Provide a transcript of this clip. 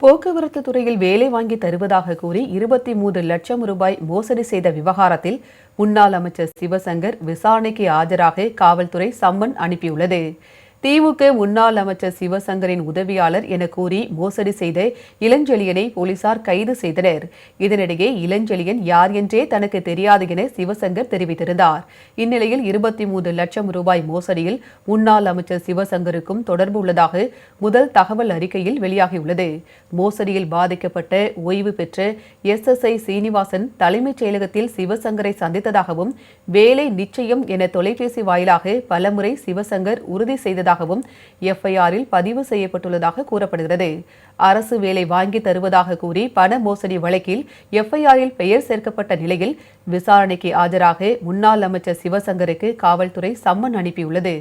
போக்குவரத்து துறையில் வேலை வாங்கி தருவதாக கூறி 23 லட்சம் ரூபாய் மோசடி செய்த விவகாரத்தில் முன்னாள் அமைச்சர் சிவசங்கர் விசாரணைக்கு ஆஜராக காவல்துறை சம்மன் அனுப்பியுள்ளது. திமுக முன்னாள் அமைச்சர் சிவசங்கரின் உதவியாளர் என கூறி மோசடி செய்த இளஞ்செழியனை போலீசார் கைது செய்தனர். இதனிடையே இளஞ்செழியன் யார் என்றே தனக்கு தெரியாது என சிவசங்கர் தெரிவித்திருந்தார். இந்நிலையில் 23 லட்சம் ரூபாய் மோசடியில் முன்னாள் அமைச்சர் சிவசங்கருக்கும் தொடர்பு உள்ளதாக முதல் தகவல் அறிக்கையில் வெளியாகியுள்ளது. மோசடியில் பாதிக்கப்பட்ட ஓய்வு பெற்ற SSI சீனிவாசன் தலைமைச் செயலகத்தில் சிவசங்கரை சந்தித்ததாகவும் வேலை நிச்சயம் என தொலைபேசி வாயிலாக பலமுறை சிவசங்கர் உறுதி செய்ததாகவும் FIR-இல் பதிவு செய்யப்பட்டுள்ளதாக கூறப்படுகிறது. அரசு வேலை வாங்கி தருவதாக கூறி பண மோசடி வழக்கில் FIR-இல் பெயர் சேர்க்கப்பட்ட நிலையில் விசாரணைக்கு ஆஜராக முன்னாள் அமைச்சர் சிவசங்கருக்கு காவல்துறை சம்மன் அனுப்பியுள்ளது.